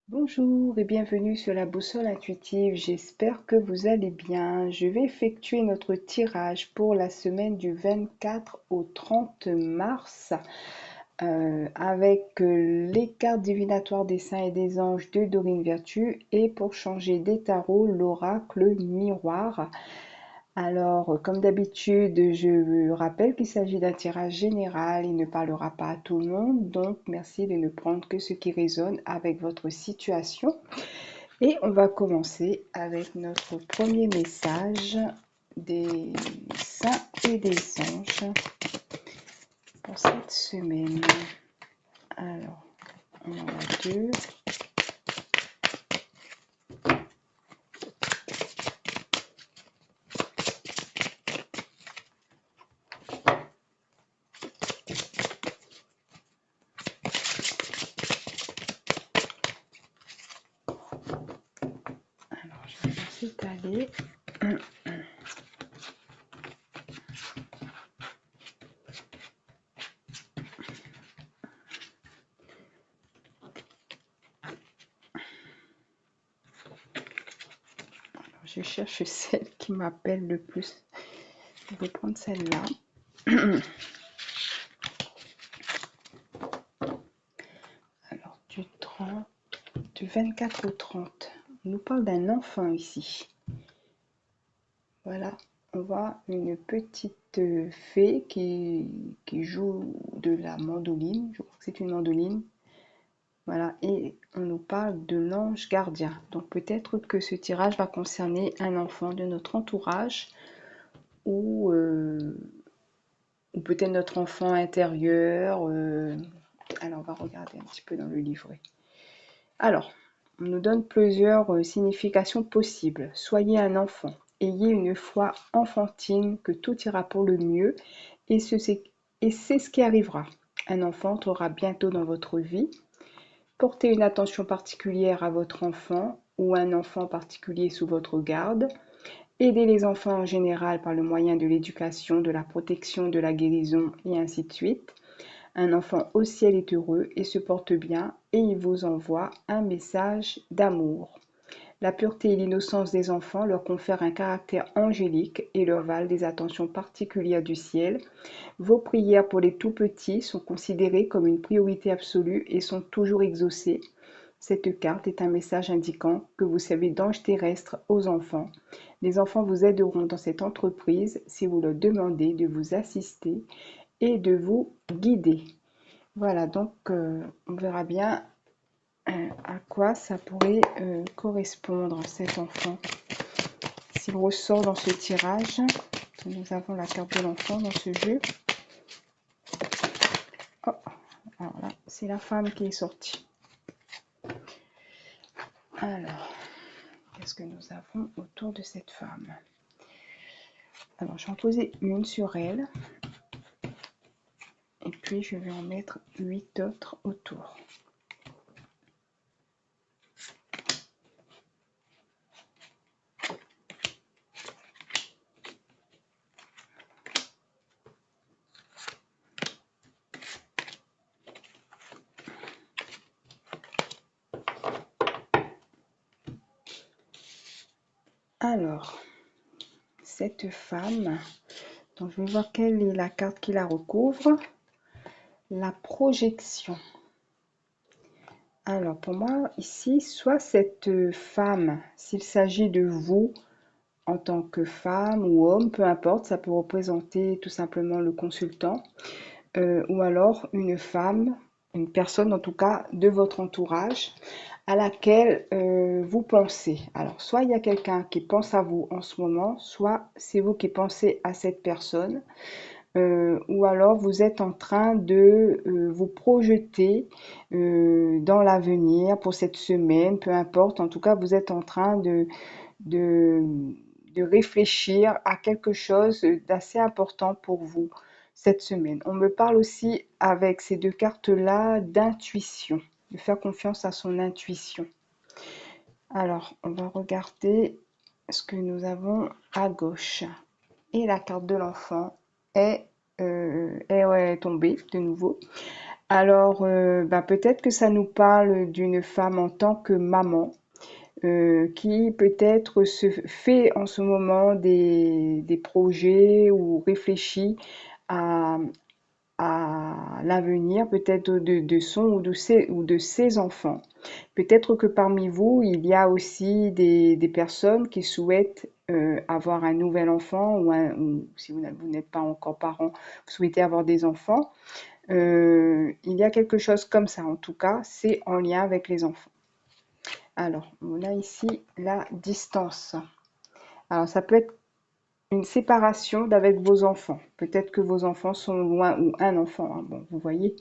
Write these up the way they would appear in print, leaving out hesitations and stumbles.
Bonjour et bienvenue sur la boussole intuitive. J'espère que vous allez bien. Je vais effectuer notre tirage pour la semaine du 24 au 30 mars avec les cartes divinatoires des saints et des anges de Dorine Virtue et pour changer des tarots, l'oracle miroir. Alors, comme d'habitude, je rappelle qu'il s'agit d'un tirage général, il ne parlera pas à tout le monde, donc merci de ne prendre que ce qui résonne avec votre situation. Et on va commencer avec notre premier message des saints et des anges pour cette semaine. Alors, on en a deux. Alors, je vais s'étaler. Je cherche celle qui m'appelle le plus. Je vais prendre celle-là. Alors, du 24 au 30, on nous parle d'un enfant ici. Voilà, on voit une petite fée qui joue de la mandoline. Je crois que c'est une mandoline. Voilà, et on nous parle de l'ange gardien. Donc peut-être que ce tirage va concerner un enfant de notre entourage ou, ou peut-être notre enfant intérieur. Alors on va regarder un petit peu dans le livret. Alors, on nous donne plusieurs significations possibles. Soyez un enfant, ayez une foi enfantine que tout ira pour le mieux et c'est ce qui arrivera. Un enfant entrera bientôt dans votre vie. Portez une attention particulière à votre enfant ou un enfant particulier sous votre garde. Aidez les enfants en général par le moyen de l'éducation, de la protection, de la guérison et ainsi de suite. Un enfant au ciel est heureux et se porte bien et il vous envoie un message d'amour. La pureté et l'innocence des enfants leur confèrent un caractère angélique et leur valent des attentions particulières du ciel. Vos prières pour les tout-petits sont considérées comme une priorité absolue et sont toujours exaucées. Cette carte est un message indiquant que vous servez d'ange terrestre aux enfants. Les enfants vous aideront dans cette entreprise si vous leur demandez de vous assister et de vous guider. Voilà, donc on verra bien à quoi ça pourrait correspondre cet enfant. S'il ressort dans ce tirage, nous avons la carte de l'enfant dans ce jeu. Oh, alors là, c'est la femme qui est sortie. Alors, qu'est-ce que nous avons autour de cette femme? Alors, je vais en poser une sur elle. Et puis, je vais en mettre 8 autres autour. Alors, cette femme, donc je vais voir quelle est la carte qui la recouvre. La projection. Alors, pour moi, ici, soit cette femme, s'il s'agit de vous en tant que femme ou homme, peu importe, ça peut représenter tout simplement le consultant, ou alors une femme, une personne en tout cas de votre entourage à laquelle vous pensez. Alors, soit il y a quelqu'un qui pense à vous en ce moment, soit c'est vous qui pensez à cette personne. Ou alors vous êtes en train de vous projeter dans l'avenir pour cette semaine, peu importe. En tout cas, vous êtes en train de, de réfléchir à quelque chose d'assez important pour vous cette semaine. On me parle aussi avec ces deux cartes-là d'intuition, de faire confiance à son intuition. Alors, on va regarder ce que nous avons à gauche. Et la carte de l'enfant est tombée de nouveau. Alors, peut-être que ça nous parle d'une femme en tant que maman, qui peut-être se fait en ce moment des projets ou réfléchit à, à l'avenir, peut-être de son ou de ses enfants. Peut-être que parmi vous, il y a aussi des personnes qui souhaitent avoir un nouvel enfant ou si vous n'êtes pas encore parent, vous souhaitez avoir des enfants. Il y a quelque chose comme ça, en tout cas, c'est en lien avec les enfants. Alors, on a ici la distance. Alors, ça peut être une séparation d'avec vos enfants. Peut-être que vos enfants sont loin, ou un enfant, hein, bon, vous voyez,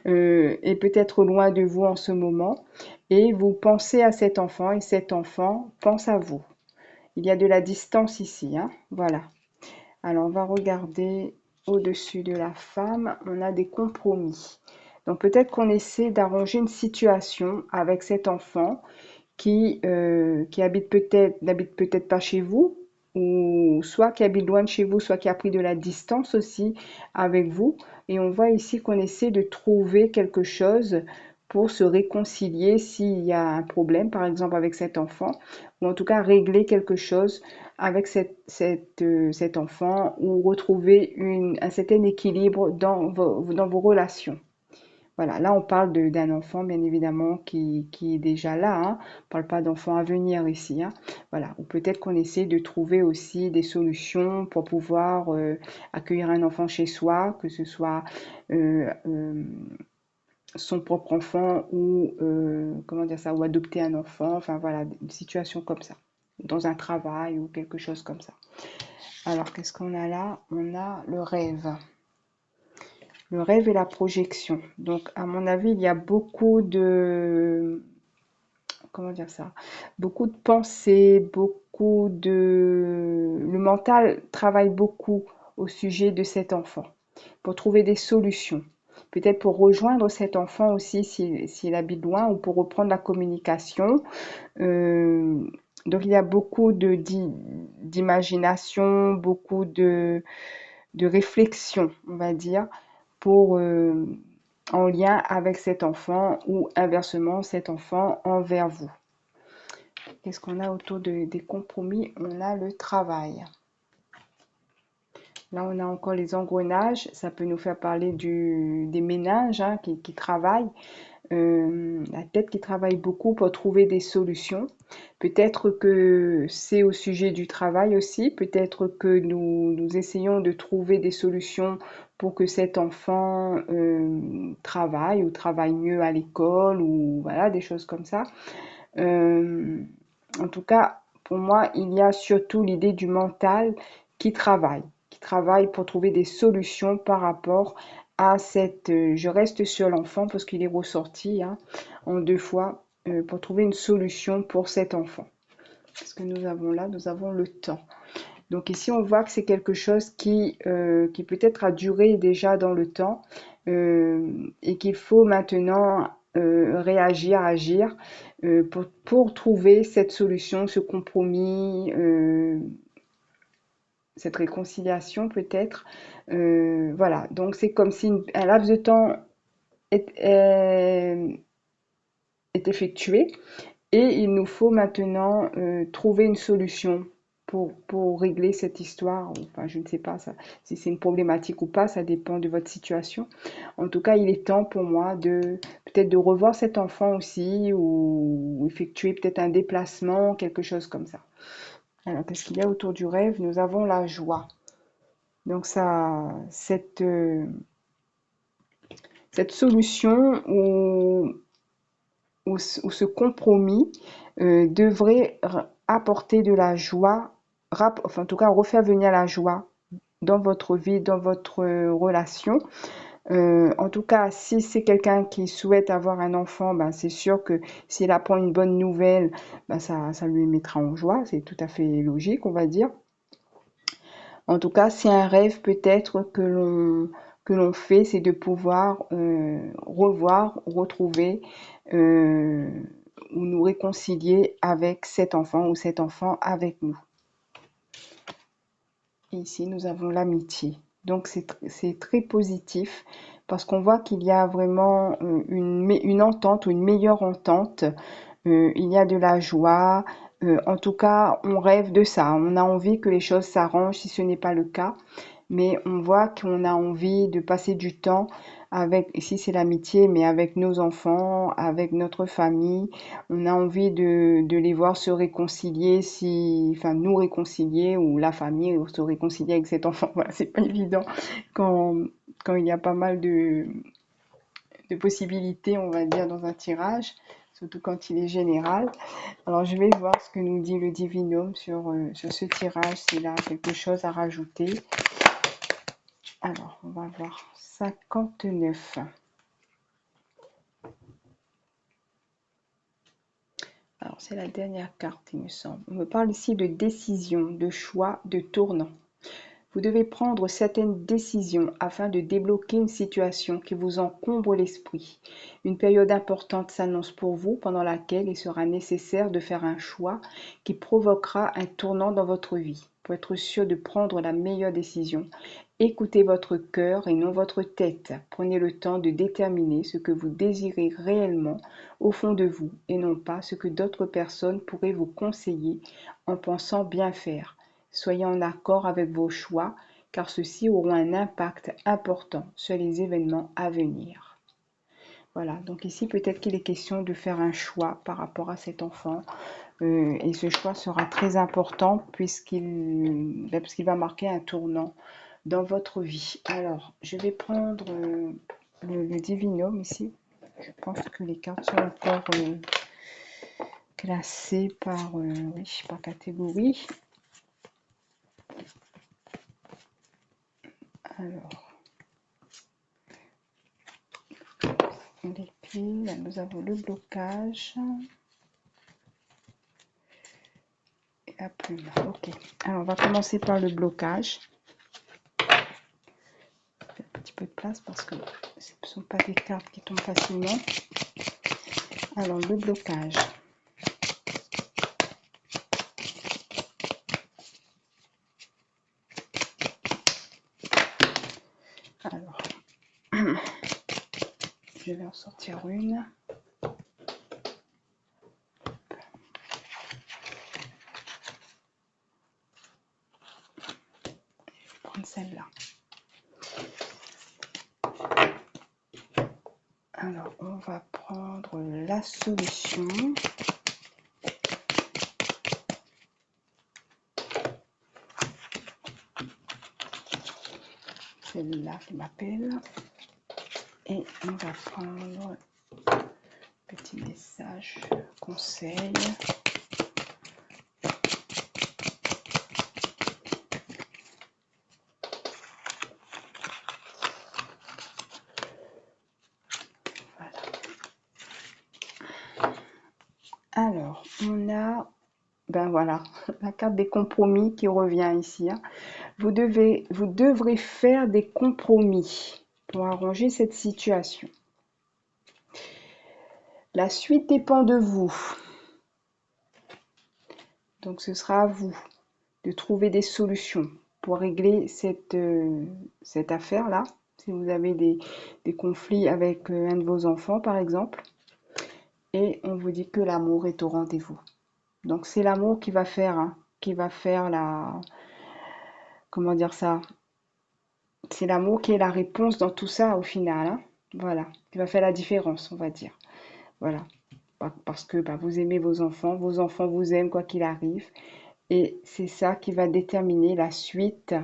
est peut-être loin de vous en ce moment, et vous pensez à cet enfant, et cet enfant pense à vous. Il y a de la distance ici, hein, voilà. Alors, on va regarder au-dessus de la femme, on a des compromis. Donc, peut-être qu'on essaie d'arranger une situation avec cet enfant qui n'habite peut-être pas chez vous, ou soit qui habite loin de chez vous, soit qui a pris de la distance aussi avec vous. Et on voit ici qu'on essaie de trouver quelque chose pour se réconcilier s'il y a un problème, par exemple avec cet enfant, ou en tout cas régler quelque chose avec cet enfant, ou retrouver un certain équilibre dans vos relations. Voilà, là on parle d'un enfant bien évidemment qui est déjà là, hein. On parle pas d'enfant à venir ici, hein. Voilà, ou peut-être qu'on essaie de trouver aussi des solutions pour pouvoir accueillir un enfant chez soi, que ce soit euh, euh, son propre enfant ou comment dire ça, ou adopter un enfant, enfin voilà, une situation comme ça, dans un travail ou quelque chose comme ça. Alors qu'est-ce qu'on a là? On a le rêve. Le rêve et la projection. Donc, à mon avis, il y a beaucoup de, comment dire ça, beaucoup de pensées, le mental travaille beaucoup au sujet de cet enfant pour trouver des solutions. Peut-être pour rejoindre cet enfant aussi s'il habite loin ou pour reprendre la communication. Euh, donc, il y a beaucoup d'imagination, beaucoup de réflexion, on va dire, pour en lien avec cet enfant ou inversement cet enfant envers vous. Qu'est-ce qu'on a autour des compromis? On a le travail. Là, on a encore les engrenages. Ça peut nous faire parler des méninges, hein, qui travaillent. La tête qui travaille beaucoup pour trouver des solutions. Peut-être que c'est au sujet du travail aussi. Peut-être que nous essayons de trouver des solutions pour que cet enfant travaille ou travaille mieux à l'école ou voilà, des choses comme ça. Euh, En tout cas, pour moi, il y a surtout l'idée du mental qui travaille pour trouver des solutions par rapport à je reste sur l'enfant parce qu'il est ressorti hein, en deux fois pour trouver une solution pour cet enfant. Qu'est-ce que nous avons là? Nous avons le temps. Donc ici, on voit que c'est quelque chose qui peut-être a duré déjà dans le temps et qu'il faut maintenant réagir, agir pour trouver cette solution, ce compromis, cette réconciliation peut-être. Voilà, donc c'est comme si un laps de temps est, est effectué et il nous faut maintenant trouver une solution pour régler cette histoire. Enfin, je ne sais pas ça, si c'est une problématique ou pas, ça dépend de votre situation. En tout cas, il est temps pour moi de peut-être de revoir cet enfant aussi ou effectuer peut-être un déplacement, quelque chose comme ça. Alors, qu'est-ce qu'il y a autour du rêve? Nous avons la joie. Donc ça, cette solution ou ce compromis devrait apporter de la joie, enfin en tout cas refaire venir la joie dans votre vie, dans votre relation. En tout cas, si c'est quelqu'un qui souhaite avoir un enfant, ben, c'est sûr que s'il apprend une bonne nouvelle, ben, ça lui mettra en joie. C'est tout à fait logique, on va dire. En tout cas, c'est un rêve peut-être que l'on fait, c'est de pouvoir revoir, retrouver euh, ou nous réconcilier avec cet enfant ou cet enfant avec nous. Et ici, nous avons l'amitié. Donc, c'est très positif parce qu'on voit qu'il y a vraiment une entente ou une meilleure entente. Il y a de la joie. En tout cas, on rêve de ça. On a envie que les choses s'arrangent si ce n'est pas le cas. Mais on voit qu'on a envie de passer du temps avec, ici c'est l'amitié, mais avec nos enfants, avec notre famille. On a envie de les voir se réconcilier, si, enfin nous réconcilier ou la famille se réconcilier avec cet enfant. Voilà, c'est pas évident quand, quand il y a pas mal de possibilités, on va dire, dans un tirage, surtout quand il est général. Alors, je vais voir ce que nous dit le Divinum sur ce tirage, s'il a quelque chose à rajouter. Alors, on va voir 59. Alors, c'est la dernière carte, il me semble. On me parle ici de décision, de choix, de tournant. Vous devez prendre certaines décisions afin de débloquer une situation qui vous encombre l'esprit. Une période importante s'annonce pour vous pendant laquelle il sera nécessaire de faire un choix qui provoquera un tournant dans votre vie. Pour être sûr de prendre la meilleure décision, écoutez votre cœur et non votre tête. Prenez le temps de déterminer ce que vous désirez réellement au fond de vous et non pas ce que d'autres personnes pourraient vous conseiller en pensant bien faire. Soyez en accord avec vos choix, car ceux-ci auront un impact important sur les événements à venir. Voilà, donc ici peut-être qu'il est question de faire un choix par rapport à cet enfant. Et ce choix sera très important puisqu'il va marquer un tournant dans votre vie. Alors, je vais prendre le Divinum ici. Je pense que les cartes sont encore classées par, oui, par catégorie. Alors, les piles, nous avons le blocage et la plume. Ok, alors on va commencer par le blocage. Un petit peu de place parce que ce ne sont pas des cartes qui tombent facilement. Alors, le blocage. Alors, je vais en sortir une. Prendre celle-là. Alors, on va prendre la solution. Celle-là qui m'appelle. Et on va prendre petit message, conseil. Alors, on a, ben voilà, la carte des compromis qui revient ici. Hein. Vous devrez faire des compromis pour arranger cette situation. La suite dépend de vous. Donc, ce sera à vous de trouver des solutions pour régler cette affaire-là. Si vous avez des conflits avec un de vos enfants, par exemple. Et on vous dit que l'amour est au rendez-vous. Donc c'est l'amour qui va faire, hein, la, comment dire ça, c'est l'amour qui est la réponse dans tout ça au final, hein. Voilà, qui va faire la différence, on va dire. Voilà, parce que bah, vous aimez vos enfants vous aiment quoi qu'il arrive, et c'est ça qui va déterminer la suite,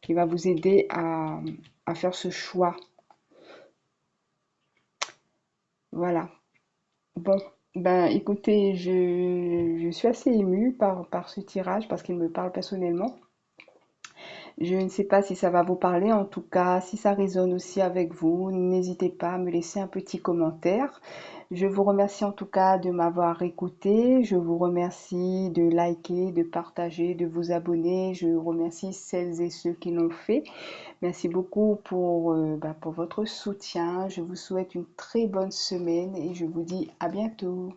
qui va vous aider à faire ce choix. Voilà. Bon, ben écoutez, je suis assez émue par ce tirage parce qu'il me parle personnellement. Je ne sais pas si ça va vous parler, en tout cas, si ça résonne aussi avec vous, n'hésitez pas à me laisser un petit commentaire. Je vous remercie en tout cas de m'avoir écouté. Je vous remercie de liker, de partager, de vous abonner. Je remercie celles et ceux qui l'ont fait. Merci beaucoup pour votre soutien. Je vous souhaite une très bonne semaine et je vous dis à bientôt.